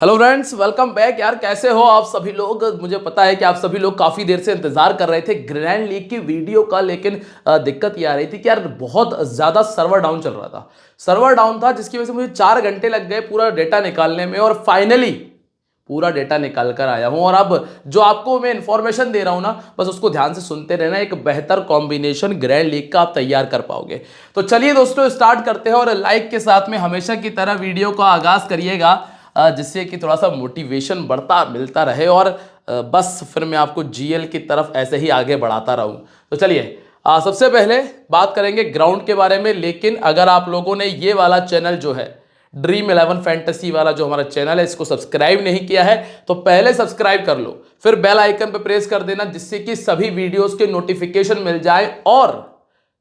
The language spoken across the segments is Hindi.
Hello friends, welcome back. यार कैसे हो आप सभी लोग। मुझे पता है कि आप सभी लोग काफ़ी देर से इंतजार कर रहे थे ग्रैंड लीग की वीडियो का, लेकिन दिक्कत ये आ रही थी कि यार बहुत ज़्यादा सर्वर डाउन चल रहा था। सर्वर डाउन था जिसकी वजह से मुझे 4 घंटे लग गए पूरा डेटा निकालने में, और फाइनली पूरा डेटा निकाल कर आया हूं। और अब जो आपको मैं इंफॉर्मेशन दे रहा हूं ना, बस उसको ध्यान से सुनते रहना। एक बेहतर कॉम्बिनेशन ग्रैंड लीग का आप तैयार कर पाओगे। तो चलिए दोस्तों, स्टार्ट करते हैं। और लाइक के साथ में हमेशा की तरह वीडियो का आगाज करिएगा, जिससे कि थोड़ा सा मोटिवेशन बढ़ता मिलता रहे, और बस फिर मैं आपको जीएल की तरफ ऐसे ही आगे बढ़ाता रहूं। तो चलिए, सबसे पहले बात करेंगे ग्राउंड के बारे में। लेकिन अगर आप लोगों ने ये वाला चैनल जो है, ड्रीम 11 फैंटेसी वाला जो हमारा चैनल है, इसको सब्सक्राइब नहीं किया है तो पहले सब्सक्राइब कर लो, फिर बेल आइकन पर प्रेस कर देना, जिससे कि सभी वीडियोस के नोटिफिकेशन मिल जाए। और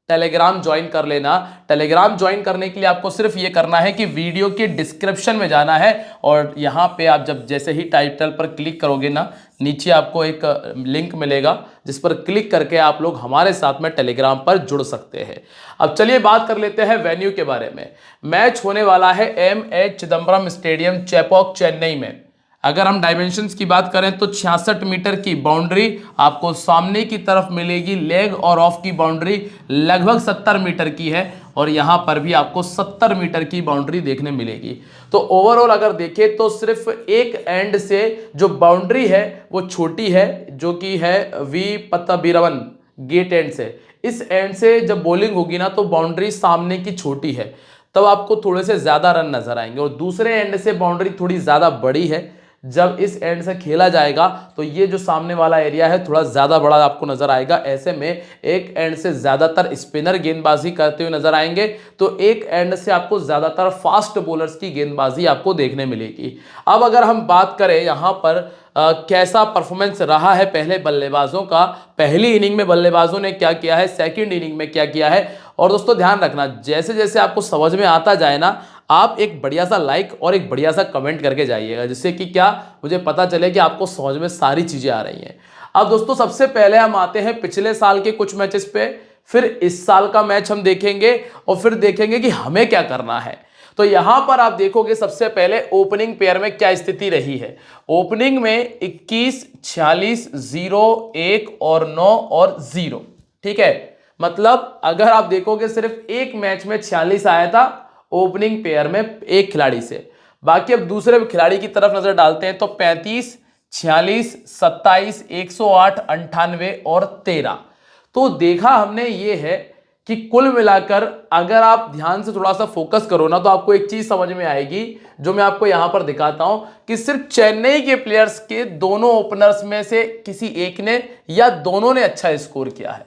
टेलीग्राम ज्वाइन कर लेना। टेलीग्राम ज्वाइन करने के लिए आपको सिर्फ ये करना है कि वीडियो के डिस्क्रिप्शन में जाना है, और यहाँ पे आप जब जैसे ही टाइटल पर क्लिक करोगे ना, नीचे आपको एक लिंक मिलेगा, जिस पर क्लिक करके आप लोग हमारे साथ में टेलीग्राम पर जुड़ सकते हैं। अब चलिए बात कर लेते हैं वेन्यू के बारे में। मैच होने वाला है M.A. चिदम्बरम स्टेडियम, चेपॉक, चेन्नई में। अगर हम डायमेंशंस की बात करें तो 66 मीटर की बाउंड्री आपको सामने की तरफ मिलेगी। लेग और ऑफ की बाउंड्री लगभग 70 मीटर की है, और यहां पर भी आपको 70 मीटर की बाउंड्री देखने मिलेगी। तो ओवरऑल अगर देखें तो सिर्फ एक एंड से जो बाउंड्री है वो छोटी है, जो कि है वी पत्ताबीरवन गेट एंड से। इस एंड से जब बॉलिंग होगी ना, तो बाउंड्री सामने की छोटी है, तब आपको थोड़े से ज्यादा रन नजर आएंगे। और दूसरे एंड से बाउंड्री थोड़ी ज्यादा बड़ी है, जब इस एंड से खेला जाएगा तो ये जो सामने वाला एरिया है थोड़ा ज्यादा बड़ा आपको नजर आएगा। ऐसे में एक एंड से ज्यादातर स्पिनर गेंदबाजी करते हुए नजर आएंगे, तो एक एंड से आपको ज्यादातर फास्ट बॉलर्स की गेंदबाजी आपको देखने मिलेगी। अब अगर हम बात करें यहां पर कैसा परफॉर्मेंस रहा है पहले बल्लेबाजों का, पहली इनिंग में बल्लेबाजों ने क्या किया है, सेकंड इनिंग में क्या किया है। और दोस्तों ध्यान रखना, जैसे जैसे आपको समझ में आता जाए ना, आप एक बढ़िया सा लाइक और एक बढ़िया सा कमेंट करके जाइएगा, जिससे कि क्या मुझे पता चले कि आपको समझ में सारी चीजें आ रही हैं। अब दोस्तों सबसे पहले हम आते हैं पिछले साल के कुछ मैचेस पे, फिर इस साल का मैच हम देखेंगे, और फिर देखेंगे कि हमें क्या करना है। तो यहां पर आप देखोगे सबसे पहले ओपनिंग पेयर में क्या स्थिति रही है। ओपनिंग में 21, 46, 0, 1 और 9 और 0। ठीक है, मतलब अगर आप देखोगे सिर्फ एक मैच में 46 आया था ओपनिंग पेयर में एक खिलाड़ी से। बाकी अब दूसरे खिलाड़ी की तरफ नजर डालते हैं तो 35, 46, 27, 108, 98 और 13। तो देखा हमने ये है कि कुल मिलाकर अगर आप ध्यान से थोड़ा सा फोकस करो ना, तो आपको एक चीज समझ में आएगी, जो मैं आपको यहां पर दिखाता हूं, कि सिर्फ चेन्नई के प्लेयर्स के दोनों ओपनर्स में से किसी एक ने या दोनों ने अच्छा स्कोर किया है।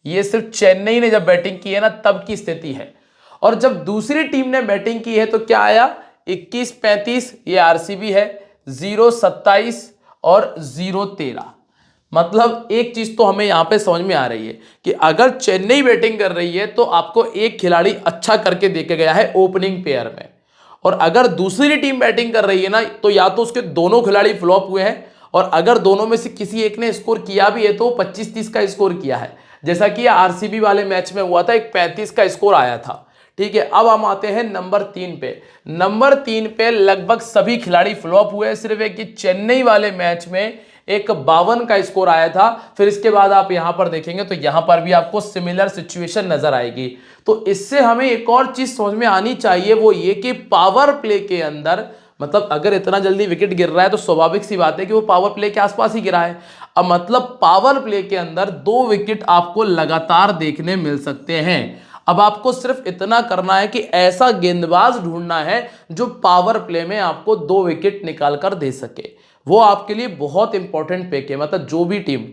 ये सिर्फ चेन्नई ने जब बैटिंग की है ना, तब की स्थिति है। और जब दूसरी टीम ने बैटिंग की है तो क्या आया, 21, 35 ये आरसीबी है, 0, 27 और 0, 13। मतलब एक चीज तो हमें यहां पे समझ में आ रही है कि अगर चेन्नई बैटिंग कर रही है तो आपको एक खिलाड़ी अच्छा करके देके गया है ओपनिंग पेयर में, और अगर दूसरी टीम बैटिंग कर रही है ना, तो या तो उसके दोनों खिलाड़ी फ्लॉप हुए हैं, और अगर दोनों में से किसी एक ने स्कोर किया भी है तो 25-30 का स्कोर किया है, जैसा कि आरसीबी वाले मैच में हुआ था, एक 35 का स्कोर आया था। ठीक है, अब हम आते हैं नंबर 3 पे। नंबर 3 पे लगभग सभी खिलाड़ी फ्लॉप हुए, सिर्फ एक चेन्नई वाले मैच में एक 52 का स्कोर आया था। फिर इसके बाद आप यहां पर देखेंगे तो यहां पर भी आपको सिमिलर सिचुएशन नजर आएगी। तो इससे हमें एक और चीज समझ में आनी चाहिए, वो ये कि पावर प्ले के अंदर, मतलब अगर इतना जल्दी विकेट गिर रहा है तो स्वाभाविक सी बात है कि वो पावर प्ले के आसपास ही गिरा है। अब मतलब पावर प्ले के अंदर 2 विकेट आपको लगातार देखने मिल सकते हैं। अब आपको सिर्फ इतना करना है कि ऐसा गेंदबाज ढूंढना है जो पावर प्ले में आपको 2 विकेट निकाल कर दे सके। वो आपके लिए बहुत इंपॉर्टेंट पिक है। मतलब जो भी टीम,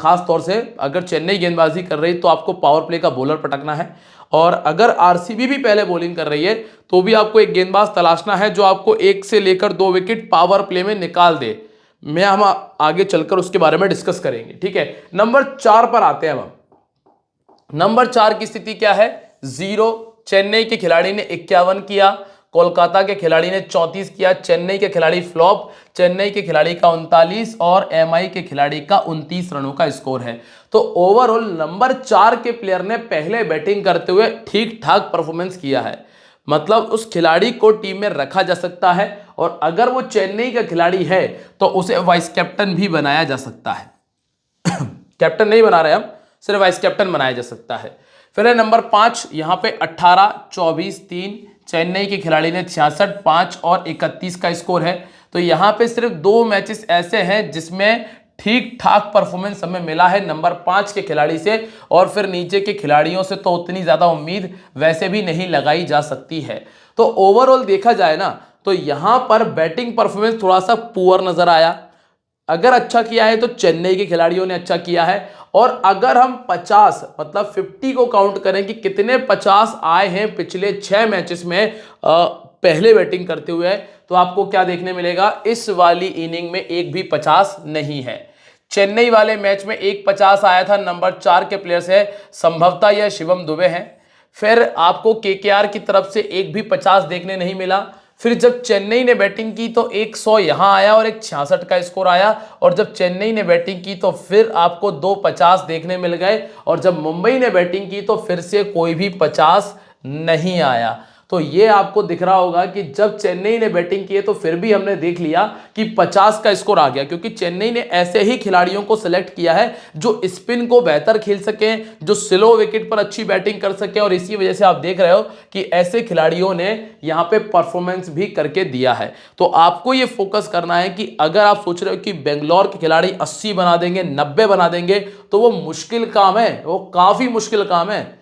खास तौर से अगर चेन्नई गेंदबाजी कर रही है तो आपको पावर प्ले का बॉलर पटकना है, और अगर आरसीबी भी पहले बॉलिंग कर रही है तो भी आपको एक गेंदबाज तलाशना है जो आपको 1 से लेकर 2 विकेट पावर प्ले में निकाल दे। हम आगे चलकर उसके बारे में डिस्कस करेंगे। ठीक है, नंबर 4 पर आते हैं हम। नंबर 4 की स्थिति क्या है, 0। चेन्नई के खिलाड़ी ने 51 किया, कोलकाता के खिलाड़ी ने 34 किया। चेन्नई के खिलाड़ी फ्लॉप, चेन्नई के खिलाड़ी का 39 और एमआई के खिलाड़ी का 29 रनों का स्कोर है। तो ओवरऑल नंबर 4 के प्लेयर ने पहले बैटिंग करते हुए ठीक ठाक परफॉर्मेंस किया है। मतलब उस खिलाड़ी को टीम में रखा जा सकता है, और अगर वो चेन्नई का खिलाड़ी है तो उसे वाइस कैप्टन भी बनाया जा सकता है। कैप्टन नहीं बना रहे हम, सिर्फ वाइस कैप्टन बनाया जा सकता है। फिर है नंबर 5, यहां पे 18, 24, 3 चेन्नई के खिलाड़ी ने 66, 5 और 31 का स्कोर है। तो यहां पे सिर्फ 2 मैचेस ऐसे हैं जिसमें ठीक ठाक परफॉर्मेंस हमें मिला है नंबर 5 के खिलाड़ी से, और फिर नीचे के खिलाड़ियों से तो उतनी ज्यादा उम्मीद वैसे भी नहीं लगाई जा सकती है। तो ओवरऑल देखा जाए ना तो यहां पर बैटिंग परफॉर्मेंस थोड़ा सा पुअर नजर आया। अगर अच्छा किया है तो चेन्नई के खिलाड़ियों ने अच्छा किया है, और अगर हम 50 मतलब 50 को काउंट करें कि कितने 50 आए हैं पिछले 6 मैचेस में पहले बैटिंग करते हुए, तो आपको क्या देखने मिलेगा, इस वाली इनिंग में एक भी 50 नहीं है। चेन्नई वाले मैच में एक 50 आया था, नंबर 4 के प्लेयर से, संभवतः यह शिवम दुबे हैं। फिर आपको केकेआर की तरफ से एक भी 50 देखने नहीं मिला। फिर जब चेन्नई ने बैटिंग की तो एक 100 यहां आया और एक 66 का स्कोर आया, और जब चेन्नई ने बैटिंग की तो फिर आपको 2 50 देखने मिल गए, और जब मुंबई ने बैटिंग की तो फिर से कोई भी 50 नहीं आया। तो ये आपको दिख रहा होगा कि जब चेन्नई ने बैटिंग की है तो फिर भी हमने देख लिया कि 50 का स्कोर आ गया, क्योंकि चेन्नई ने ऐसे ही खिलाड़ियों को सिलेक्ट किया है जो स्पिन को बेहतर खेल सकें, जो स्लो विकेट पर अच्छी बैटिंग कर सकें, और इसी वजह से आप देख रहे हो कि ऐसे खिलाड़ियों ने यहां पे परफॉर्मेंस भी करके दिया है। तो आपको ये फोकस करना है कि अगर आप सोच रहे हो कि बेंगलोर के खिलाड़ी 80 बना देंगे, 90 बना देंगे, तो वो मुश्किल काम है, वो काफी मुश्किल काम है,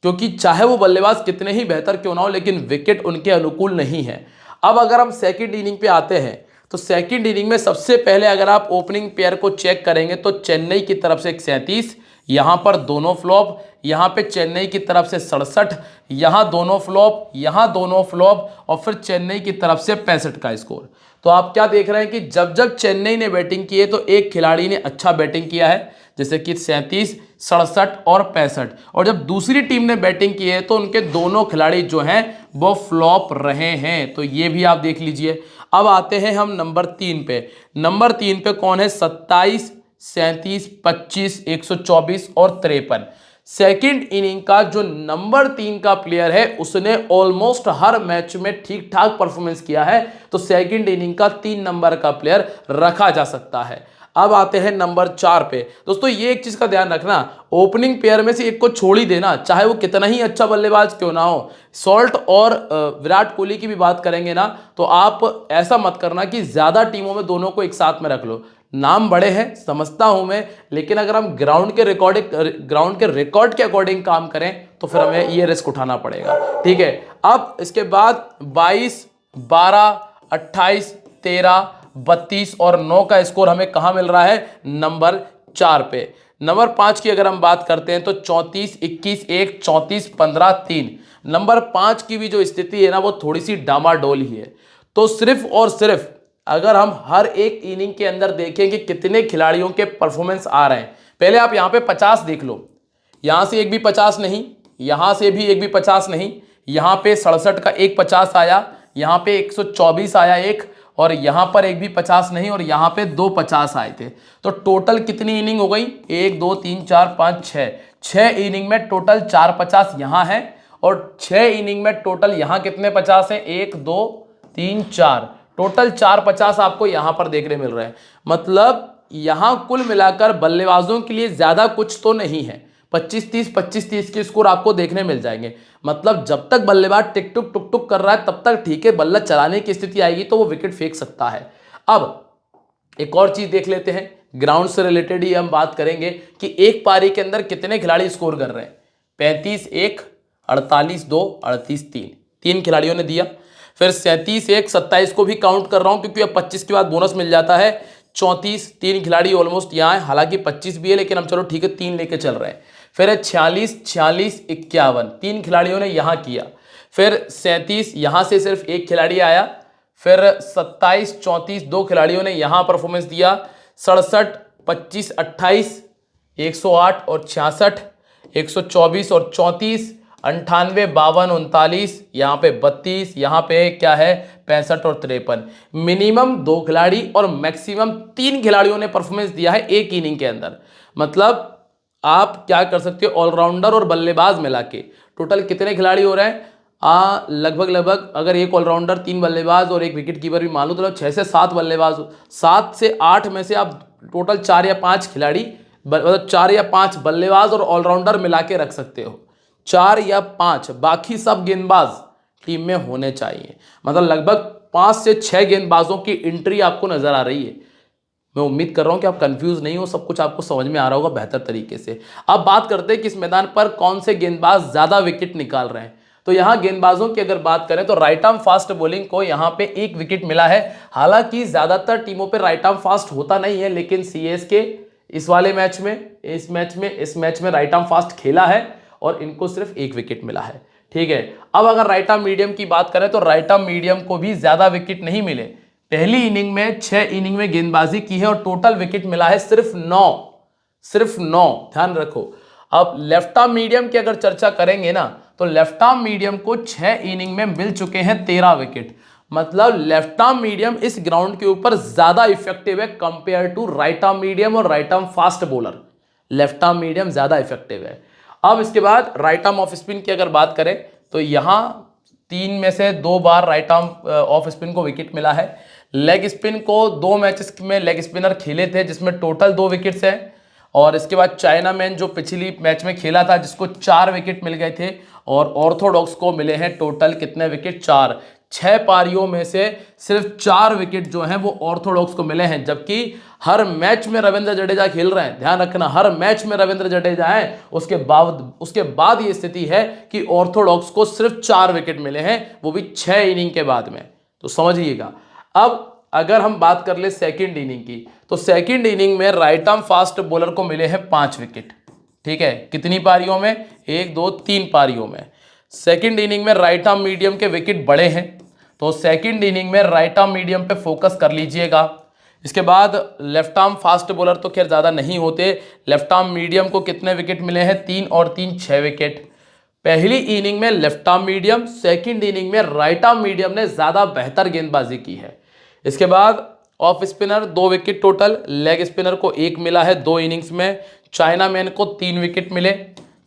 क्योंकि चाहे वो बल्लेबाज कितने ही बेहतर क्यों ना हो, लेकिन विकेट उनके अनुकूल नहीं है। अब अगर हम सेकंड इनिंग पे आते हैं तो सेकंड इनिंग में सबसे पहले अगर आप ओपनिंग पेयर को चेक करेंगे तो चेन्नई की तरफ से एक 37, यहां पर दोनों फ्लॉप, यहां पे चेन्नई की तरफ से 67, यहां दोनों फ्लॉप, यहां दोनों फ्लॉप, और फिर चेन्नई की तरफ से 65 का स्कोर। तो आप क्या देख रहे हैं कि जब जब चेन्नई ने बैटिंग की है तो एक खिलाड़ी ने अच्छा बैटिंग किया है, जैसे कि 37, 67 और 65, और जब दूसरी टीम ने बैटिंग की है तो उनके दोनों खिलाड़ी जो हैं वो फ्लॉप रहे हैं। तो ये भी आप देख लीजिए। अब आते हैं हम नंबर 3 पे। नंबर 3 पे कौन है, 27, 37, 25, 124 और 53। सेकंड इनिंग का जो नंबर 3 का प्लेयर है उसने ऑलमोस्ट हर मैच में ठीक ठाक परफॉर्मेंस किया है, तो सेकंड इनिंग का 3 नंबर का प्लेयर रखा जा सकता है। अब आते हैं नंबर 4 पे। दोस्तों ये एक चीज का ध्यान रखना, ओपनिंग पेयर में से एक को छोड़ ही देना, चाहे वो कितना ही अच्छा बल्लेबाज क्यों ना हो। सॉल्ट और विराट कोहली की भी बात करेंगे ना, तो आप ऐसा मत करना कि ज्यादा टीमों में दोनों को एक साथ में रख लो। नाम बड़े हैं समझता हूं मैं, लेकिन अगर हम ग्राउंड के रिकॉर्ड के अकॉर्डिंग काम करें तो फिर हमें ये रिस्क उठाना पड़ेगा। ठीक है, अब इसके बाद 22, 12, 28, 13, 32 और 9 का स्कोर हमें कहां मिल रहा है, नंबर 4 पे। नंबर 5 की अगर हम बात करते हैं तो 34, 21, 1, 34, 15, 3। नंबर 5 की भी जो स्थिति है ना वो थोड़ी सी डामाडोल ही है। तो सिर्फ और सिर्फ अगर हम हर एक इनिंग के अंदर देखें कि कितने खिलाड़ियों के परफॉर्मेंस आ रहे हैं, पहले आप यहां पे 50 देख लो, यहां से एक भी 50 नहीं, यहां से भी एक भी 50 नहीं, यहां पे 67 का एक 50 आया, यहां पे 124 आया एक, और यहां पर एक भी 50 नहीं, और यहां पे 2 50 आए थे। तो टोटल कितनी इनिंग हो गई, 1 2 3 4 5 6, 6 इनिंग में टोटल 4 50 यहां है, और 6 इनिंग में टोटल यहां कितने 50 हैं, 1 2 3 4, टोटल 4 50 आपको यहां पर देखने मिल रहे हैं। मतलब यहां कुल मिलाकर बल्लेबाजों के लिए ज्यादा कुछ तो नहीं है, 25 30 25 30 के स्कोर आपको देखने मिल जाएंगे। मतलब जब तक बल्लेबाज टिक टुक टुक टुक कर रहा है तब तक ठीक है, बल्ला चलाने की स्थिति आएगी तो वो विकेट फेंक सकता है। अब एक और चीज देख लेते हैं, ग्राउंड से रिलेटेड ही हम बात करेंगे कि एक पारी के अंदर कितने खिलाड़ी स्कोर कर रहे हैं। 35 1, 48 2, 38 3, 3 खिलाड़ियों ने दिया। फिर 37 1, 27 को भी काउंट कर रहा हूं क्योंकि अब 25 के बाद बोनस मिल जाता है। 34, 3 खिलाड़ी ऑलमोस्ट यहाँ है, हालांकि 25 भी है लेकिन हम चलो ठीक है 3 लेके चल रहे हैं। फिर है 46 46 51, 3 खिलाड़ियों ने यहां किया। फिर 37 यहां से सिर्फ एक खिलाड़ी आया। फिर 27 34 2 खिलाड़ियों ने यहां परफॉर्मेंस दिया। 67 25 28, 108 और 66, 124 और 34, 98 52 39, यहाँ पे 32, यहाँ पे क्या है 65 और 53। मिनिमम 2 खिलाड़ी और मैक्सिमम 3 खिलाड़ियों ने परफॉर्मेंस दिया है एक इनिंग के अंदर। मतलब आप क्या कर सकते हो, ऑलराउंडर और बल्लेबाज मिला के टोटल कितने खिलाड़ी हो रहे हैं, लगभग लगभग अगर एक ऑलराउंडर, 3 बल्लेबाज और एक विकेट कीपर भी मान लो तो 6 से 7 बल्लेबाज, 7 से 8 में से आप टोटल 4 या 5 खिलाड़ी, मतलब 4 या 5 बल्लेबाज और ऑलराउंडर मिला के रख सकते हो, 4 या 5, बाकी सब गेंदबाज टीम में होने चाहिए। मतलब लगभग 5 से 6 गेंदबाजों की एंट्री आपको नजर आ रही है। मैं उम्मीद कर रहा हूं कि आप कंफ्यूज नहीं हो, सब कुछ आपको समझ में आ रहा होगा बेहतर तरीके से। अब बात करते हैं कि इस मैदान पर कौन से गेंदबाज ज्यादा विकेट निकाल रहे हैं। तो यहां गेंदबाजों की अगर बात करें तो राइट आर्म फास्ट बॉलिंग को यहां पे 1 विकेट मिला है। हालांकि ज्यादातर टीमों पे राइट आर्म फास्ट होता नहीं है, लेकिन सीएसके इस वाले मैच में, इस मैच में राइट आर्म फास्ट खेला है और इनको सिर्फ 1 विकेट मिला है। ठीक है, अब अगर राइट आर्म मीडियम की बात करें तो राइट आर्म मीडियम को भी ज्यादा विकेट नहीं मिले। पहली इनिंग में 6 इनिंग में गेंदबाजी की है और टोटल विकेट मिला है सिर्फ 9, सिर्फ 9, ध्यान रखो। अब लेफ्ट आर्म मीडियम की अगर चर्चा करेंगे ना तो लेफ्ट आर्म मीडियम को 6 इनिंग में मिल चुके हैं 13 विकेट। मतलब लेफ्ट आर्म मीडियम इस ग्राउंड के ऊपर ज्यादा इफेक्टिव है compare to right arm medium और right arm fast bowler. Left arm medium ज्यादा इफेक्टिव है। अब इसके बाद राइट आर्म ऑफ स्पिन की अगर बात करें तो यहां 3 में से 2 बार राइट आर्म ऑफ स्पिन को विकेट मिला है। लेग स्पिन को 2 मैचेस में लेग स्पिनर खेले थे जिसमें टोटल 2 विकेट्स हैं। और इसके बाद चाइना मैन जो पिछली मैच में खेला था जिसको 4 विकेट मिल गए थे, और ऑर्थोडॉक्स को मिले हैं टोटल कितने विकेट, 4। 6 पारियों में से सिर्फ 4 विकेट जो हैं वो ऑर्थोडॉक्स को मिले हैं, जबकि हर मैच में रविंद्र जडेजा खेल रहे हैं। ध्यान रखना, हर मैच में रविंद्र जडेजा है, उसके बाद ये स्थिति है कि ऑर्थोडॉक्स को सिर्फ 4 विकेट मिले हैं, वो भी 6 इनिंग के बाद में। तो समझिएगा। अब अगर हम बात कर ले सेकंड इनिंग की तो सेकंड इनिंग में राइट आर्म फास्ट बॉलर को मिले हैं 5 विकेट। ठीक है, कितनी पारियों में, 1 2 3 पारियों में। सेकंड इनिंग में राइट आर्म मीडियम के विकेट बड़े हैं, तो सेकंड इनिंग में राइट आर्म मीडियम पे फोकस कर लीजिएगा। इसके बाद लेफ्ट आर्म फास्ट बॉलर तो खैर ज़्यादा नहीं होते। लेफ्ट आर्म मीडियम को कितने विकेट मिले हैं, 3 और 3 6 विकेट। पहली इनिंग में left arm medium, second inning में राइट आर्म मीडियम ने ज़्यादा बेहतर गेंदबाजी की है। इसके बाद off spinner 2 wicket total, leg spinner को 1 मिला है 2 इनिंग्स में। चाइना मैन को 3 विकेट मिले,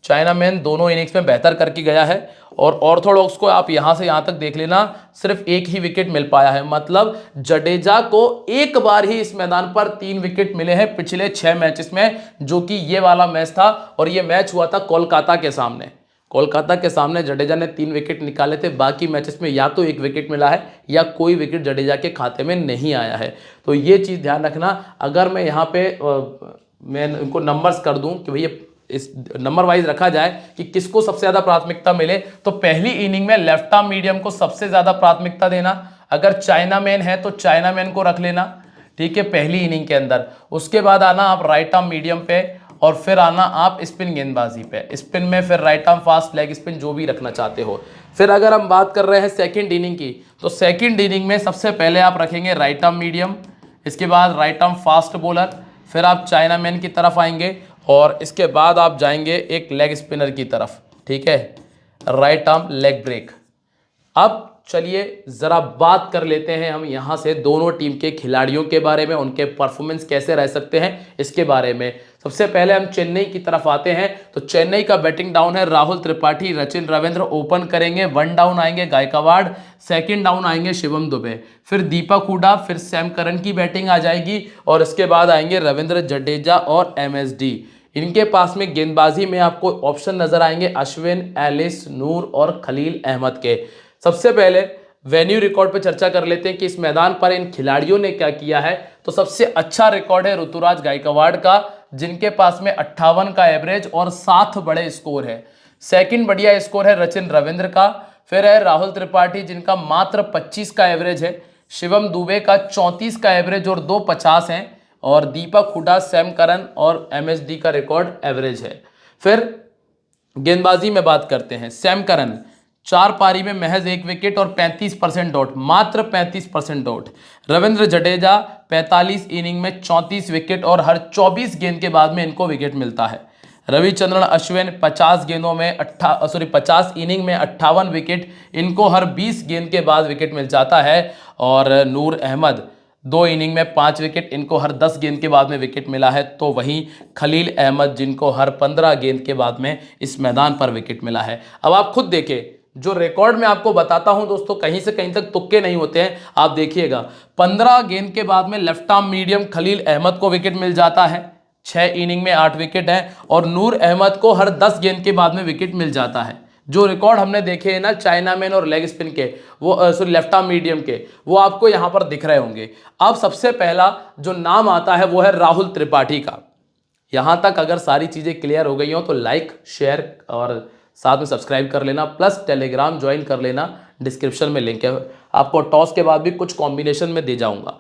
चाइना मैन दोनों इनिंग्स में बेहतर करके गया है। और ऑर्थोडॉक्स को आप यहां से यहां तक देख लेना, सिर्फ 1 ही विकेट मिल पाया है। मतलब जडेजा को एक बार ही इस मैदान पर 3 विकेट मिले हैं पिछले 6 मैचेस में, जो कि ये वाला मैच था। और ये मैच हुआ था कोलकाता के सामने। कोलकाता के सामने जडेजा ने 3 विकेट निकाले थे। बाकी मैचेस में या तो 1 विकेट मिला है या कोई विकेट जडेजा के खाते में नहीं आया है। तो ये चीज़ ध्यान रखना। अगर मैं यहाँ पे मैं इनको नंबर्स कर दूं कि भैया इस नंबर वाइज रखा जाए कि किसको सबसे ज़्यादा प्राथमिकता मिले, तो पहली इनिंग में लेफ्ट आर्म मीडियम को सबसे ज़्यादा प्राथमिकता देना। अगर चाइना मैन है तो चाइना मैन को रख लेना, ठीक है, पहली इनिंग के अंदर। उसके बाद आना आप राइट आर्म मीडियम पे, और फिर आना आप स्पिन गेंदबाजी पे। स्पिन में फिर right arm fast, leg spin, जो भी रखना चाहते हो। फिर अगर हम बात कर रहे हैं सेकंड इनिंग की, तो सेकंड इनिंग में सबसे पहले आप रखेंगे राइट आर्म मीडियम, इसके बाद राइट आर्म फास्ट बॉलर, फिर आप चाइना मैन की तरफ आएंगे, और इसके बाद आप जाएंगे एक लेग स्पिनर की तरफ, ठीक है, राइट आर्म लेग ब्रेक। अब चलिए ज़रा बात कर लेते हैं हम यहाँ से दोनों टीम के खिलाड़ियों के बारे में, उनके परफॉर्मेंस कैसे रह सकते हैं इसके बारे में। सबसे पहले हम चेन्नई की तरफ आते हैं। तो चेन्नई का बैटिंग डाउन है राहुल त्रिपाठी, रचिन रविंद्र ओपन करेंगे। 1 डाउन आएंगे गायकवाड़, 2nd डाउन आएंगे शिवम दुबे, फिर दीपक हुडा, फिर सैम करन की बैटिंग आ जाएगी, और इसके बाद आएंगे रविंद्र जडेजा और MSD। इनके पास में गेंदबाजी में आपको ऑप्शन नजर आएंगे अश्विन, एलिस, नूर और खलील अहमद के। सबसे पहले वेन्यू रिकॉर्ड पर चर्चा कर लेते हैं कि इस मैदान पर इन खिलाड़ियों ने क्या किया है। तो सबसे अच्छा रिकॉर्ड है ऋतुराज गायकवाड़ का, जिनके पास में 58 का एवरेज और 7 बड़े स्कोर है। सेकंड बढ़िया स्कोर है रचिन रविंद्र का, फिर है राहुल त्रिपाठी जिनका मात्र 25 का एवरेज है, शिवम दुबे का 34 का एवरेज और 2 50 हैं, और दीपक हुडा, सैम करन और MSD का रिकॉर्ड एवरेज है। फिर गेंदबाजी में बात करते हैं। सैम करन 4 पारी में महज 1 विकेट और 35% डॉट, मात्र 35% डॉट। रविंद्र जडेजा 45 इनिंग में 34 विकेट और हर 24 गेंद के बाद में इनको विकेट मिलता है। रविचंद्रन अश्विन 50 गेंदों में 50 इनिंग में 58 विकेट, इनको हर 20 गेंद के बाद विकेट मिल जाता है। और नूर अहमद 2 इनिंग में 5 विकेट, इनको हर 10 गेंद के बाद में विकेट मिला है। तो वहीं खलील अहमद जिनको हर 15 गेंद के बाद में इस मैदान पर विकेट मिला है। अब आप खुद देखें जो रिकॉर्ड में आपको बताता हूं दोस्तों, कहीं से कहीं तक तुक्के नहीं होते हैं। आप देखिएगा 15 गेंद के बाद में left arm medium Khaleel Ahmed को विकेट मिल जाता है, 6 इनिंग में 8 विकेट है, और नूर अहमद को हर 10 गेंद के बाद में विकेट मिल जाता है। जो रिकॉर्ड हमने देखे हैं ना चाइना मैन और लेग स्पिन के, वो सॉरी लेफ्ट आर्म मीडियम के, वो आपको यहां पर दिख रहे होंगे। अब सबसे पहला जो नाम आता है वो है राहुल त्रिपाठी का। यहां तक अगर सारी चीजें क्लियर हो गई हो तो लाइक शेयर और साथ में सब्सक्राइब कर लेना, प्लस टेलीग्राम ज्वाइन कर लेना, डिस्क्रिप्शन में लिंक है। आपको टॉस के बाद भी कुछ कॉम्बिनेशन में दे जाऊंगा।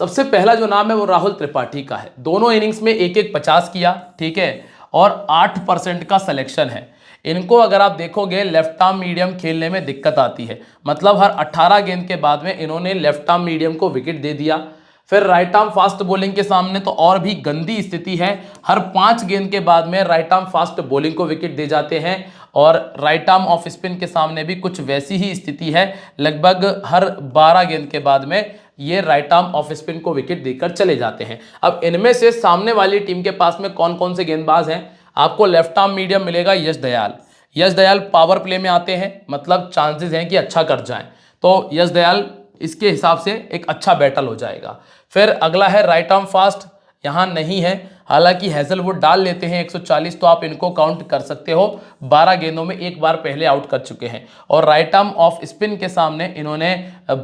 सबसे पहला जो नाम है वो राहुल त्रिपाठी का है। दोनों इनिंग्स में एक एक 50 किया, ठीक है, और 8% का सिलेक्शन है। इनको अगर आप देखोगे लेफ्ट आर्म मीडियम खेलने में दिक्कत आती है, मतलब हर 18 गेंद के बाद में इन्होंने लेफ्ट आर्म मीडियम को विकेट दे दिया। फिर राइट आर्म फास्ट बॉलिंग के सामने तो और भी गंदी स्थिति है, हर 5 गेंद के बाद में राइट आर्म फास्ट बॉलिंग को विकेट दे जाते हैं, और राइट आर्म ऑफ स्पिन के सामने भी कुछ वैसी ही स्थिति है, लगभग हर 12 गेंद के बाद में ये राइट आर्म ऑफ स्पिन को विकेट देकर चले जाते हैं। अब इनमें से सामने वाली टीम के पास में कौन कौन से गेंदबाज हैं? आपको लेफ्ट आर्म मीडियम मिलेगा यश दयाल। यश दयाल पावर प्ले में आते हैं, मतलब चांसेस हैं कि अच्छा कर जाएं, तो यश दयाल इसके हिसाब से एक अच्छा बैटल हो जाएगा। फिर अगला है राइट आर्म फास्ट, यहाँ नहीं है, हालांकि हैजलवुड डाल लेते हैं 140, तो आप इनको काउंट कर सकते हो, 12 गेंदों में एक बार पहले आउट कर चुके हैं। और राइट आर्म ऑफ स्पिन के सामने इन्होंने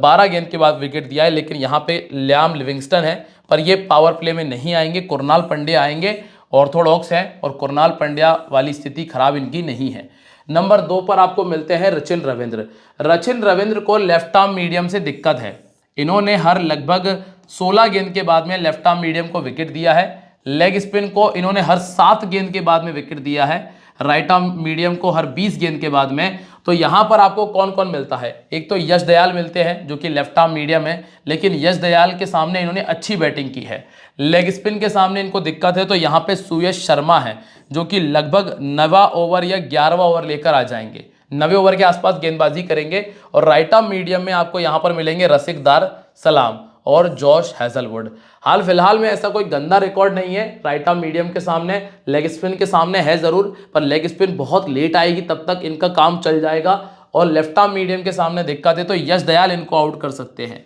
12 गेंद के बाद विकेट दिया है, लेकिन यहाँ पे लियाम लिविंगस्टन है, पर ये पावर प्ले में नहीं आएंगे, कुरनाल पंड्या आएंगे, ऑर्थोडॉक्स है, और कुरनाल पंड्या वाली स्थिति खराब इनकी नहीं है। नंबर 2 पर आपको मिलते हैं रचिन रविंद्र। रचिन रविंद्र को लेफ्ट आर्म मीडियम से दिक्कत है, इन्होंने हर लगभग 16 गेंद के बाद में लेफ्ट आर्म मीडियम को विकेट दिया है। लेग स्पिन को इन्होंने हर 7 गेंद के बाद में विकेट दिया है, राइट आर्म मीडियम को हर 20 गेंद के बाद में। तो यहां पर आपको कौन कौन मिलता है? एक तो यश दयाल मिलते हैं जो कि लेफ्ट आर्म मीडियम है, लेकिन यश दयाल के सामने इन्होंने अच्छी बैटिंग की है। लेग स्पिन के सामने इनको दिक्कत है, तो यहाँ पे सुयश शर्मा है जो कि लगभग 9वां ओवर या 11वां ओवर लेकर आ जाएंगे, 9वें ओवर के आसपास गेंदबाजी करेंगे। और राइट आर्म मीडियम में आपको यहाँ पर मिलेंगे रसिकदार सलाम और जॉश हैजलवुड। हाल फिलहाल में ऐसा कोई गंदा रिकॉर्ड नहीं है राइट आर्म मीडियम के सामने, लेग स्पिन के सामने है जरूर, पर लेग स्पिन बहुत लेट आएगी, तब तक इनका काम चल जाएगा। और लेफ्ट आर्म मीडियम के सामने दिक्कत है, तो यश दयाल इनको आउट कर सकते हैं।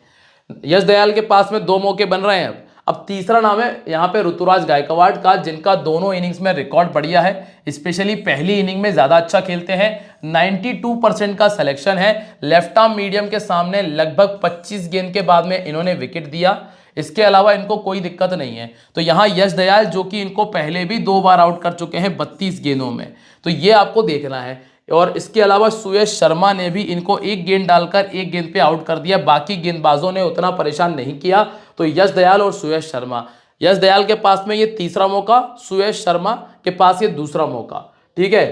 यश दयाल के पास में 2 मौके बन रहे हैं। अब तीसरा नाम है यहाँ पे ऋतुराज गायकवाड़ का, जिनका दोनों इनिंग्स में रिकॉर्ड बढ़िया है, स्पेशली पहली इनिंग में ज़्यादा अच्छा खेलते हैं, 92% का सिलेक्शन है। लेफ्ट आर्म मीडियम के सामने लगभग 25 गेंद के बाद में इन्होंने विकेट दिया, इसके अलावा इनको कोई दिक्कत नहीं है। तो यहाँ यश दयाल जो कि इनको पहले भी 2 बार आउट कर चुके हैं 32 गेंदों में, तो ये आपको देखना है। और इसके अलावा सुयश शर्मा ने भी इनको 1 गेंद डालकर 1 गेंद पे आउट कर दिया, बाकी गेंदबाजों ने उतना परेशान नहीं किया। तो यश दयाल और सुयश शर्मा, यश दयाल के पास में ये तीसरा मौका, सुयश शर्मा के पास ये दूसरा मौका, ठीक है।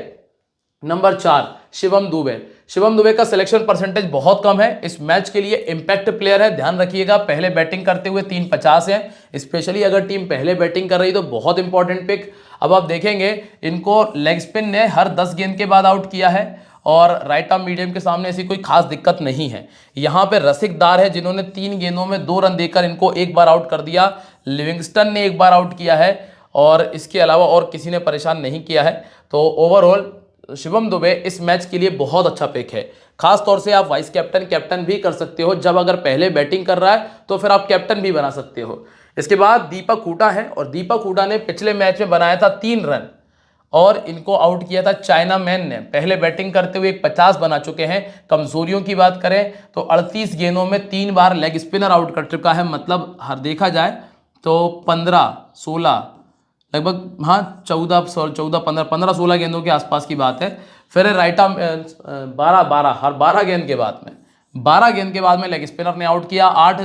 नंबर 4 शिवम दुबे। शिवम दुबे का सिलेक्शन परसेंटेज बहुत कम है, इस मैच के लिए इंपैक्ट प्लेयर है, ध्यान रखिएगा। पहले बैटिंग करते हुए 350 है, स्पेशली अगर टीम पहले बैटिंग कर रही तो बहुत इंपॉर्टेंट पिक। अब आप देखेंगे इनको लेग स्पिन ने हर 10 गेंद के बाद आउट किया है, और राइट आर्म मीडियम के सामने ऐसी कोई खास दिक्कत नहीं है। यहाँ पे रसिकदार है जिन्होंने 3 गेंदों में 2 रन देकर इनको 1 बार आउट कर दिया, लिविंगस्टन ने 1 बार आउट किया है, और इसके अलावा और किसी ने परेशान नहीं किया है। तो ओवरऑल शिवम दुबे इस मैच के लिए बहुत अच्छा पिक है। खास तौर से आप वाइस कैप्टन, कैप्टन भी कर सकते हो, जब अगर पहले बैटिंग कर रहा है तो फिर आप कैप्टन भी बना सकते हो। इसके बाद दीपक हुडा है, और दीपक हुडा ने पिछले मैच में बनाया था 3 रन, और इनको आउट किया था चाइना मैन ने। पहले बैटिंग करते हुए 50 बना चुके हैं। कमजोरियों की बात करें तो 38 गेंदों में 3 बार लेग स्पिनर आउट कर चुका है, मतलब हर देखा जाए तो 15, 16, लगभग हाँ 15-16 गेंदों के आसपास की बात है। फिर राइट आर्म 12 हर 12 गेंद के बाद में 12 गेंद के बाद में लेग स्पिनर ने आउट किया 8,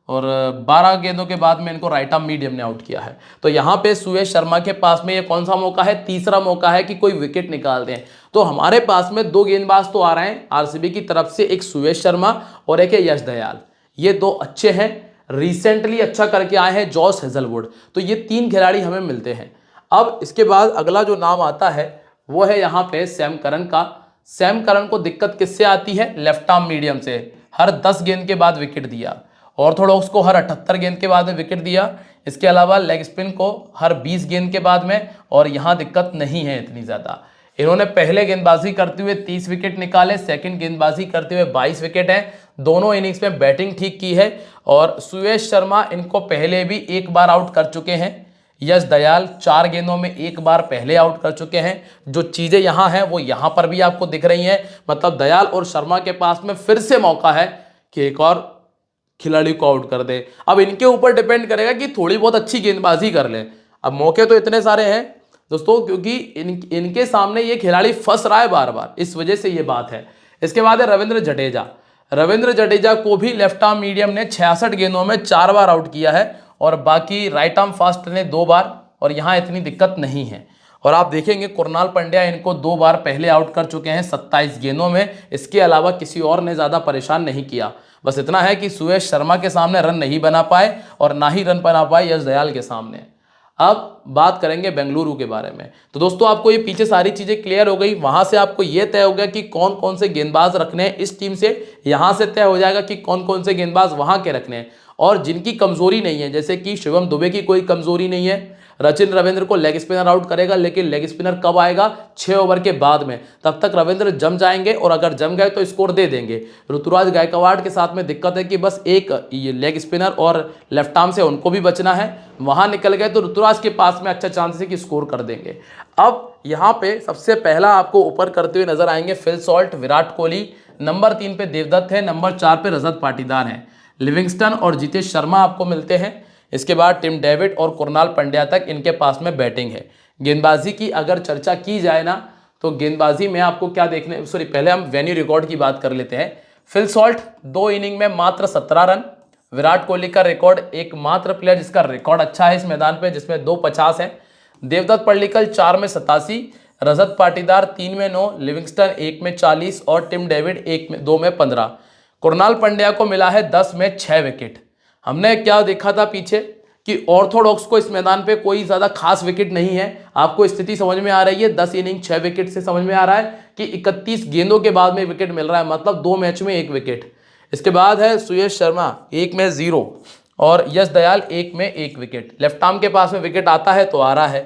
और 12 गेंदों के बाद में इनको राइट आर्म मीडियम ने आउट किया है। तो यहाँ पे सुयश शर्मा के पास में ये कौन सा मौका है? तीसरा मौका है कि कोई विकेट निकाल दें। तो हमारे पास में 2 गेंदबाज तो आ रहे हैं आरसीबी की तरफ से, एक सुयश शर्मा और एक है यश दयाल। ये 2 अच्छे हैं, रिसेंटली अच्छा करके आए हैं जॉश हेजलवुड। तो ये 3 खिलाड़ी हमें मिलते हैं। अब इसके बाद अगला जो नाम आता है वो है यहाँ पे सैम करन का। सैम करन को दिक्कत किससे आती है? लेफ्ट आर्म मीडियम से। हर 10 गेंद के बाद विकेट दिया, ऑर्थोडॉक्स को हर 78 गेंद के बाद में विकेट दिया, इसके अलावा लेग स्पिन को हर 20 गेंद के बाद में, और यहाँ दिक्कत नहीं है इतनी ज़्यादा। इन्होंने पहले गेंदबाजी करते हुए 30 विकेट निकाले, सेकंड गेंदबाजी करते हुए 22 विकेट हैं। दोनों इनिंग्स में बैटिंग ठीक की है और सुयश शर्मा इनको पहले भी एक बार आउट कर चुके हैं। यश दयाल 4 गेंदों में एक बार पहले आउट कर चुके हैं। जो चीजें यहां हैं वो यहां पर भी आपको दिख रही हैं, मतलब दयाल और शर्मा के पास में फिर से मौका है कि एक और खिलाड़ी को आउट कर दे। अब इनके ऊपर डिपेंड करेगा कि थोड़ी बहुत अच्छी गेंदबाजी कर ले। अब मौके तो इतने सारे हैं दोस्तों, क्योंकि इनके सामने ये खिलाड़ी फंस रहा है बार बार, इस वजह से ये बात है। इसके बाद है रविंद्र जडेजा। रविंद्र जडेजा को भी लेफ्ट आर्म मीडियम ने 66 गेंदों में 4 बार आउट किया है और बाकी राइट आर्म फास्ट ने 2 बार, और यहां इतनी दिक्कत नहीं है। और आप देखेंगे कुणाल पंड्या इनको 2 बार पहले आउट कर चुके हैं 27 गेंदों में। इसके अलावा किसी और ने ज्यादा परेशान नहीं किया। बस इतना है कि सुयश शर्मा के सामने रन नहीं बना पाए और ना ही रन बना पाए यश दयाल के सामने। अब बात करेंगे बेंगलुरु के बारे में। तो दोस्तों आपको ये पीछे सारी चीजें क्लियर हो गई, वहां से आपको ये तय हो गया कि कौन कौन से गेंदबाज रखने हैं इस टीम से, यहां से तय हो जाएगा कि कौन कौन से गेंदबाज वहां के रखने हैं। और जिनकी कमजोरी नहीं है, जैसे कि शिवम दुबे की कोई कमजोरी नहीं है, सचिन रविंद्र को लेग स्पिनर आउट करेगा, लेकिन लेग स्पिनर कब आएगा? 6 ओवर के बाद में। तब तक रविंद्र जम जाएंगे और अगर जम गए तो स्कोर दे देंगे। ऋतुराज गायकवाड़ के साथ में दिक्कत है कि बस एक ये लेग स्पिनर और लेफ्ट आर्म से उनको भी बचना है, वहां निकल गए तो ऋतुराज के पास में अच्छा चांस है कि स्कोर कर देंगे। अब यहाँ पे सबसे पहला आपको ऊपर करते हुए नजर आएंगे Phil Salt, Virat Kohli. Number 3 पे देवदत्त है, नंबर 4 पे रजत पाटीदार है। लिविंगस्टन और जितेश शर्मा आपको मिलते हैं। इसके बाद टिम डेविड और कुणाल पंड्या तक इनके पास में बैटिंग है। गेंदबाजी की अगर चर्चा की जाए ना, तो गेंदबाजी में आपको क्या देखने, सॉरी पहले हम वेन्यू रिकॉर्ड की बात कर लेते हैं। फिल सॉल्ट 2 इनिंग में मात्र 17 रन। विराट कोहली का रिकॉर्ड एकमात्र प्लेयर जिसका रिकॉर्ड अच्छा है इस मैदान पे, जिसमें 2 50 है। देवदत्त पल्लिकल 4 में 87, रजत पाटीदार 3 में 9, लिविंगस्टन 1 में 40 और टिम डेविड 2 में 15। कुणाल पंड्या को मिला है 10 में 6 विकेट। हमने क्या देखा था पीछे कि ऑर्थोडॉक्स को इस मैदान पे कोई ज्यादा खास विकेट नहीं है। आपको स्थिति समझ में आ रही है, 10 इनिंग 6 विकेट से समझ में आ रहा है कि 31 गेंदों के बाद में विकेट मिल रहा है, मतलब 2 मैच में 1 विकेट। इसके बाद है सुयश शर्मा 1 में 0 और यश दयाल 1 में 1 विकेट। लेफ्ट आर्म के पास में विकेट आता है तो आ रहा है।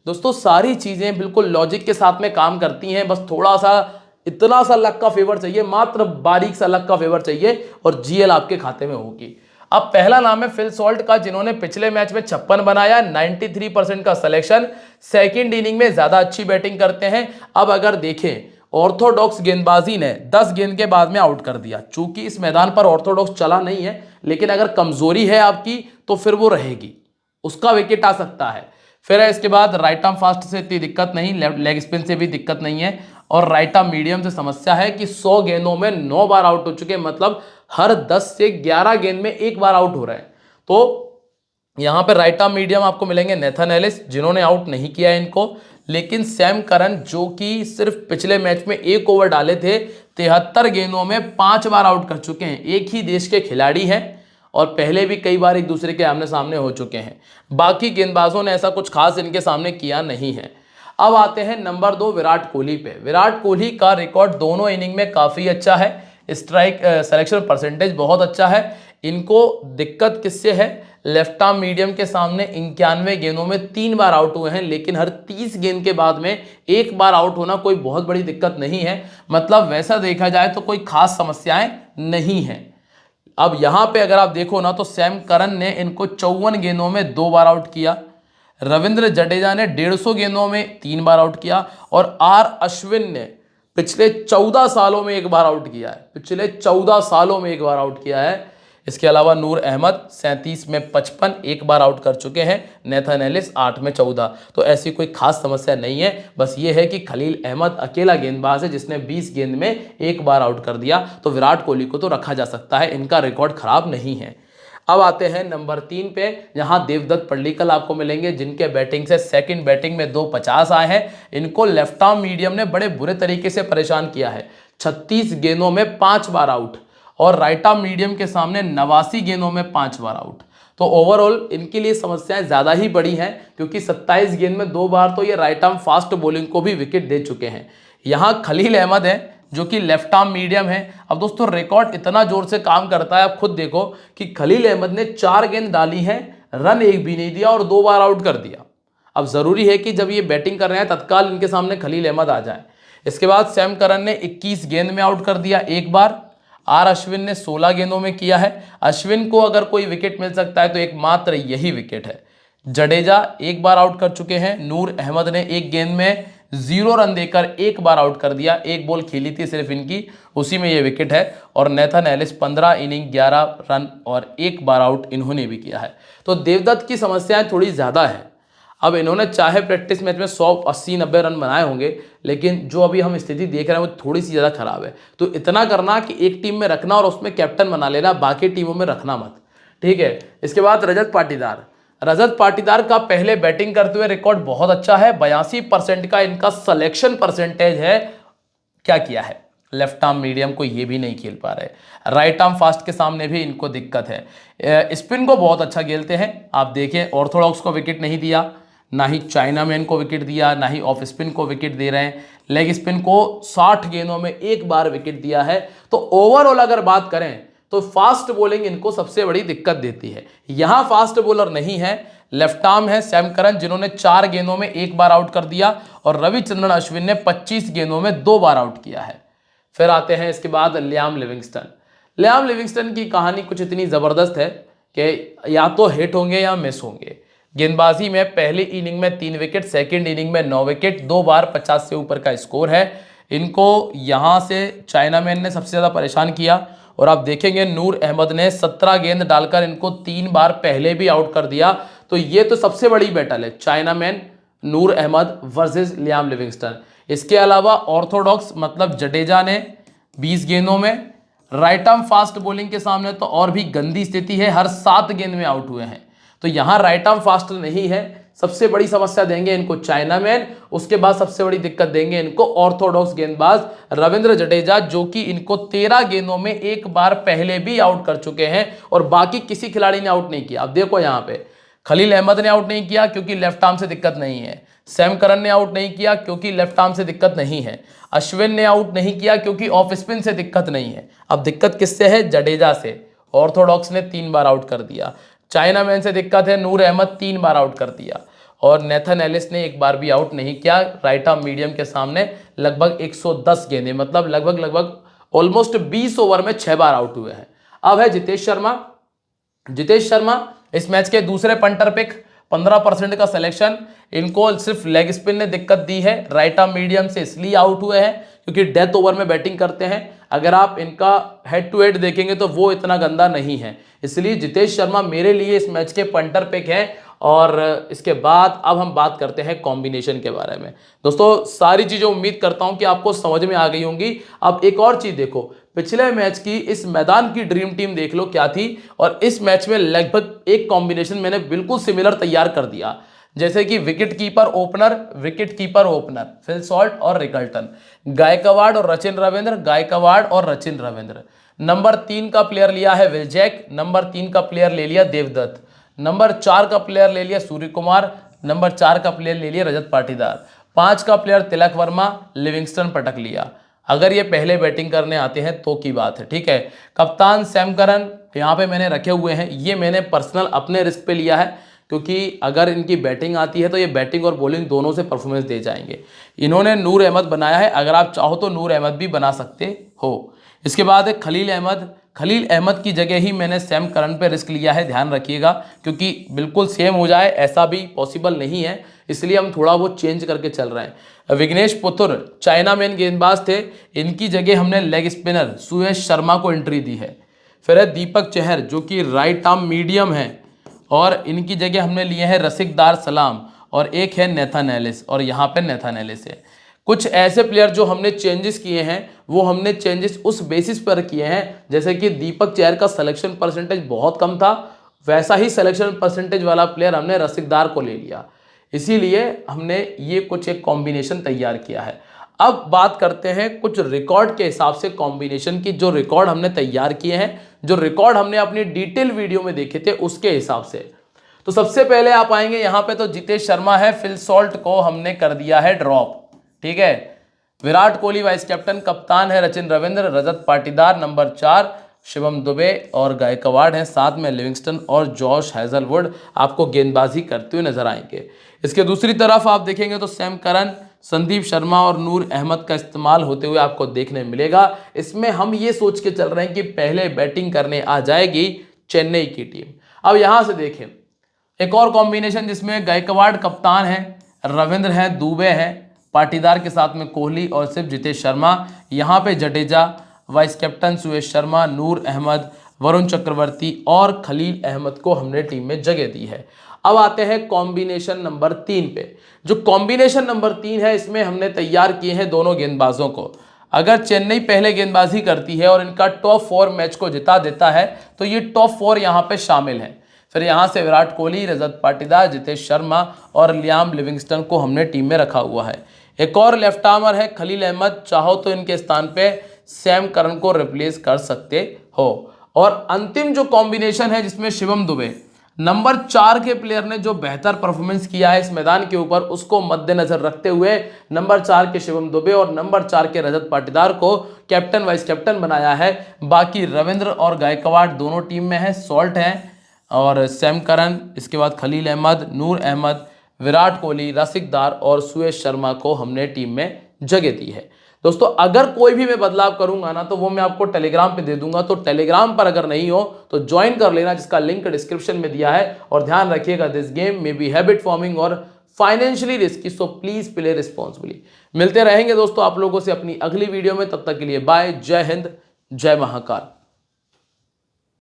दोस्तों सारी चीजें बिल्कुल लॉजिक के साथ में काम करती हैं, बस थोड़ा सा इतना सा लक का फेवर चाहिए, मात्र बारीक सा लक का फेवर चाहिए और जीएल आपके खाते में होगी। अब पहला नाम है फिल सॉल्ट का, जिन्होंने पिछले मैच में 56 बनाया, 93% का सिलेक्शन। सेकंड इनिंग में ज्यादा अच्छी बैटिंग करते हैं। अब अगर देखें ऑर्थोडॉक्स गेंदबाजी ने 10 गेंद के बाद में आउट कर दिया। चूंकि इस मैदान पर ऑर्थोडॉक्स चला नहीं है, लेकिन अगर कमजोरी है आपकी तो फिर वो रहेगी, उसका विकेट आ सकता है। फिर है इसके बाद राइट आर्म फास्ट से इतनी दिक्कत नहीं, लेग स्पिन से भी दिक्कत नहीं है, और राइट आर्म मीडियम से समस्या है कि 100 गेंदों में 9 बार आउट हो चुके, मतलब हर 10 से 11 गेंद में 1 बार आउट हो रहे हैं। तो यहां पे राइट आर्म मीडियम आपको मिलेंगे नेथन एलिस, जिन्होंने आउट नहीं किया है इनको, लेकिन सैम करन जो कि सिर्फ पिछले मैच में 1 ओवर डाले थे, 73 गेंदों में 5 बार आउट कर चुके हैं। एक ही देश के खिलाड़ी हैं और पहले भी कई बार एक दूसरे के आमने सामने हो चुके हैं। बाकी गेंदबाजों ने ऐसा कुछ खास इनके सामने किया नहीं है। अब आते हैं नंबर 2 विराट कोहली पे। विराट कोहली का रिकॉर्ड दोनों इनिंग में काफी अच्छा है, स्ट्राइक सिलेक्शन परसेंटेज बहुत अच्छा है। इनको दिक्कत किससे है? लेफ्ट आर्म मीडियम के सामने 91 गेंदों में 3 बार आउट हुए हैं, लेकिन हर 30 गेंद के बाद में 1 बार आउट होना कोई बहुत बड़ी दिक्कत नहीं है। मतलब वैसा देखा जाए तो कोई खास समस्याएं नहीं है। अब यहां पे अगर आप देखो ना, तो सैम करन ने इनको 54 गेंदों में 2 बार आउट किया। रविंद्र जडेजा ने 150 गेंदों में 3 बार आउट किया और आर अश्विन ने पिछले 14 सालों में 1 बार आउट किया है, पिछले 14 सालों में 1 बार आउट किया है। इसके अलावा नूर अहमद 37 में 55 1 बार आउट कर चुके हैं। नेथन एलिस 8 में 14। तो ऐसी कोई खास समस्या नहीं है, बस ये है कि खलील अहमद अकेला गेंदबाज है जिसने 20 गेंद में 1 बार आउट कर दिया। तो विराट कोहली को तो रखा जा सकता है, इनका रिकॉर्ड खराब नहीं है। अब आते हैं नंबर 3 पे, जहां देवदत्त पल्लिकल आपको मिलेंगे, जिनके बैटिंग से सेकंड बैटिंग में 2 50 आए हैं। इनको लेफ्ट आर्म मीडियम ने बड़े बुरे तरीके से परेशान किया है, 36 गेंदों में 5 बार आउट, और राइट आर्म मीडियम के सामने 89 गेंदों में 5 बार आउट। तो ओवरऑल इनके लिए समस्याएं ज्यादा ही बड़ी हैं, क्योंकि 27 गेंद में 2 बार तो ये राइट आर्म फास्ट बॉलिंग को भी विकेट दे चुके हैं। यहां खलील अहमद है जो कि लेफ्ट आर्म मीडियम है। अब दोस्तों रिकॉर्ड इतना जोर से काम करता है, आप खुद देखो कि खलील अहमद ने 4 गेंद डाली है, रन एक भी नहीं दिया और 2 बार आउट कर दिया। अब ज़रूरी है कि जब ये बैटिंग कर रहे हैं तत्काल इनके सामने खलील अहमद आ जाए। इसके बाद सैम करन ने 21 गेंद में आउट कर दिया एक बार। आर अश्विन ने 16 गेंदों में किया है। अश्विन को अगर कोई विकेट मिल सकता है तो एकमात्र यही विकेट है। जडेजा एक बार आउट कर चुके हैं। नूर अहमद ने एक गेंद में 0 रन देकर एक बार आउट कर दिया, एक बॉल खेली थी सिर्फ इनकी, उसी में ये विकेट है। और नेथन एलिस 15 इनिंग 11 रन और एक बार आउट इन्होंने भी किया है। तो देवदत्त की समस्याएं थोड़ी ज़्यादा है। अब इन्होंने चाहे प्रैक्टिस मैच में 100-80-90 रन बनाए होंगे, लेकिन जो अभी हम स्थिति देख रहे हैं वो थोड़ी सी ज़्यादा खराब है। तो इतना करना कि एक टीम में रखना और उसमें कैप्टन बना लेना, बाकी टीमों में रखना मत, ठीक है। इसके बाद रजत पाटीदार का पहले बैटिंग करते हुए रिकॉर्ड बहुत अच्छा है। 82% का इनका सिलेक्शन परसेंटेज है। क्या किया है, लेफ्ट आर्म मीडियम को ये भी नहीं खेल पा रहे, राइट आर्म फास्ट के सामने भी इनको दिक्कत है। स्पिन को बहुत अच्छा खेलते हैं। आप देखें ऑर्थोडॉक्स को विकेट नहीं दिया, ना ही चाइनामैन को विकेट दिया, ना ही ऑफ स्पिन को विकेट दे रहे हैं। लेग स्पिन को 60 गेंदों में एक बार विकेट दिया है। तो ओवरऑल अगर बात करें तो फास्ट बॉलिंग इनको सबसे बड़ी दिक्कत देती है। यहां फास्ट बॉलर नहीं है, लेफ्ट आर्म है सैम करन, जिन्होंने 4 गेंदों में एक बार आउट कर दिया, और रविचंद्रन अश्विन ने 25 गेंदों में 2 बार आउट किया है। फिर आते हैं इसके बाद लियाम लिविंगस्टन की कहानी कुछ इतनी ज़बरदस्त है कि या तो हिट होंगे या मिस होंगे। गेंदबाजी में पहली इनिंग में 3 विकेट, सेकंड इनिंग में 9 विकेट, 2 बार 50 से ऊपर का स्कोर है। इनको यहां से चाइनामैन ने सबसे ज़्यादा परेशान किया। और आप देखेंगे नूर अहमद ने 17 गेंद डालकर इनको 3 बार पहले भी आउट कर दिया। तो ये तो सबसे बड़ी बैटल है, चाइनामैन, नूर अहमद वर्सेस लियाम लिविंगस्टन। इसके अलावा ऑर्थोडॉक्स मतलब जडेजा ने 20 गेंदों में, राइट आर्म फास्ट बॉलिंग के सामने तो और भी गंदी स्थिति है, हर 7 गेंद में आउट हुए हैं। तो यहां राइट आर्म फास्ट नहीं है, सबसे बड़ी समस्या देंगे इनको चाइनामैन। उसके बाद सबसे बड़ी दिक्कत देंगे इनको ऑर्थोडॉक्स गेंदबाज रविंद्र जडेजा, जो कि इनको 13 गेंदों में एक बार पहले भी आउट कर चुके हैं और बाकी किसी खिलाड़ी ने आउट नहीं किया। अब देखो यहां पे खलील अहमद ने आउट नहीं किया क्योंकि लेफ्ट आर्म से दिक्कत नहीं है। सैम करन ने आउट नहीं किया क्योंकि लेफ्ट आर्म से दिक्कत नहीं है। अश्विन ने आउट नहीं किया क्योंकि ऑफ स्पिन से दिक्कत नहीं है। अब दिक्कत किससे है? जडेजा से। ऑर्थोडॉक्स ने 3 बार आउट कर दिया। चाइनामैन से दिक्कत है, नूर अहमद 3 बार आउट कर दिया, और नेथन एलिस ने एक बार भी आउट नहीं किया। राइट आर्म मीडियम के सामने लगभग 110 गेंदें, मतलब लगभग ऑलमोस्ट 20 ओवर में 6 बार आउट हुए हैं। अब है जितेश शर्मा इस मैच के दूसरे पंटर पिक, 15% का सिलेक्शन। इनको सिर्फ लेग स्पिन ने दिक्कत दी है, राइट आर्म मीडियम से इसलिए आउट हुए हैं क्योंकि डेथ ओवर में बैटिंग करते हैं। अगर आप इनका हेड टू हेड देखेंगे तो वो इतना गंदा नहीं है, इसलिए जितेश शर्मा मेरे लिए इस मैच के पंटर पिक है। और इसके बाद अब हम बात करते हैं कॉम्बिनेशन के बारे में। दोस्तों सारी चीज़ें उम्मीद करता हूं कि आपको समझ में आ गई होंगी। अब एक और चीज़ देखो, पिछले मैच की इस मैदान की ड्रीम टीम देख लो क्या थी, और इस मैच में लगभग एक कॉम्बिनेशन मैंने बिल्कुल सिमिलर तैयार कर दिया। जैसे कि wicket keeper opener Phil Salt और रिकल्टन, गायकवाड़ और रचिन रविंद्र। नंबर 3 का प्लेयर लिया है विल जैक, नंबर 3 का प्लेयर ले लिया देवदत्त, नंबर 4 का प्लेयर ले लिया सूर्य कुमार, नंबर 4 का प्लेयर ले लिया रजत पाटीदार, 5 का प्लेयर तिलक वर्मा, लिविंगस्टन पटक लिया। अगर ये पहले बैटिंग करने आते हैं तो की बात है, ठीक है। कप्तान सैम करन यहाँ पे मैंने रखे हुए हैं, ये मैंने पर्सनल अपने रिस्क पे लिया है क्योंकि अगर इनकी बैटिंग आती है तो ये बैटिंग और बॉलिंग दोनों से परफॉर्मेंस दे जाएंगे। इन्होंने नूर अहमद बनाया है, अगर आप चाहो तो नूर अहमद भी बना सकते हो। इसके बाद है खलील अहमद की जगह ही मैंने सैम करन पे रिस्क लिया है, ध्यान रखिएगा, क्योंकि बिल्कुल सेम हो जाए ऐसा भी पॉसिबल नहीं है, इसलिए हम थोड़ा वो चेंज करके चल रहे हैं। विघ्नेश पुथुर चाइनामैन गेंदबाज थे, इनकी जगह हमने लेग स्पिनर सुयश शर्मा को एंट्री दी है। फिर है दीपक चहर जो कि राइट आर्म मीडियम है, और इनकी जगह हमने लिए हैं रसिकदार सलाम, और एक है नेथन एलिस, और यहाँ पे नेथन एलिस है। कुछ ऐसे प्लेयर जो हमने चेंजेस किए हैं वो हमने चेंजेस उस बेसिस पर किए हैं, जैसे कि दीपक चहर का सिलेक्शन परसेंटेज बहुत कम था, वैसा ही सिलेक्शन परसेंटेज वाला प्लेयर हमने रसिकदार को ले लिया, इसीलिए हमने ये कुछ एक कॉम्बिनेशन तैयार किया है। अब बात करते हैं कुछ रिकॉर्ड के हिसाब से कॉम्बिनेशन की, जो रिकॉर्ड हमने तैयार किए हैं, जो रिकॉर्ड हमने अपनी डिटेल वीडियो में देखे थे उसके हिसाब से। तो सबसे पहले आप आएंगे यहाँ पे तो जितेश शर्मा है, फिल सॉल्ट को हमने कर दिया है ड्रॉप, ठीक है। विराट कोहली वाइस कैप्टन, कप्तान है रचिन रविंद्र, रजत पाटीदार नंबर 4, शिवम दुबे और गायकवाड़ हैं, साथ में लिविंगस्टन और जॉश हैजलवुड आपको गेंदबाजी करते हुए नजर आएंगे। इसके दूसरी तरफ आप देखेंगे तो सैम करन, संदीप शर्मा और नूर अहमद का इस्तेमाल होते हुए आपको देखने मिलेगा। इसमें हम ये सोच के चल रहे हैं कि पहले बैटिंग करने आ जाएगी चेन्नई की टीम। अब यहां से देखें एक और कॉम्बिनेशन जिसमें गायकवाड़ कप्तान है, रविंद्र है, दुबे है, पाटीदार के साथ में कोहली और सिर्फ जितेश शर्मा। यहाँ पे जडेजा, वाइस कैप्टन सुरेश शर्मा, नूर अहमद, वरुण चक्रवर्ती और खलील अहमद को हमने टीम में जगह दी है। अब आते हैं कॉम्बिनेशन नंबर 3 पे। जो कॉम्बिनेशन नंबर 3 है इसमें हमने तैयार किए हैं दोनों गेंदबाजों को। अगर चेन्नई पहले गेंदबाजी करती है और इनका टॉप 4 मैच को जिता देता है तो ये टॉप 4 यहाँ पे शामिल है। फिर यहाँ से विराट कोहली, रजत पाटीदार, जितेश शर्मा और लियाम लिविंगस्टन को हमने टीम में रखा हुआ है। एक और लेफ्ट आर्मर है खलील अहमद, चाहो तो इनके स्थान पे सैम करन को रिप्लेस कर सकते हो। और अंतिम जो कॉम्बिनेशन है जिसमें शिवम दुबे, नंबर 4 के प्लेयर ने जो बेहतर परफॉर्मेंस किया है इस मैदान के ऊपर उसको मद्देनजर रखते हुए नंबर 4 के शिवम दुबे और नंबर 4 के रजत पाटीदार को कैप्टन वाइस कैप्टन बनाया है। बाकी रविंद्र और गायकवाड़ दोनों टीम में है, सॉल्ट हैं, और सैम करन, इसके बाद खलील अहमद, नूर अहमद, विराट कोहली, रसिकदार और सुरेश शर्मा को हमने टीम में जगह दी है। दोस्तों अगर कोई भी मैं बदलाव करूंगा ना तो वो मैं आपको टेलीग्राम पे दे दूंगा, तो टेलीग्राम पर अगर नहीं हो तो ज्वाइन कर लेना, जिसका लिंक डिस्क्रिप्शन में दिया है। और ध्यान रखिएगा दिस गेम में बी हैबिट फॉर्मिंग और financially risky, so please play responsibly. मिलते रहेंगे दोस्तों आप लोगों से अपनी अगली वीडियो में, तब तक के लिए बाय, जय हिंद, जय महाकाल।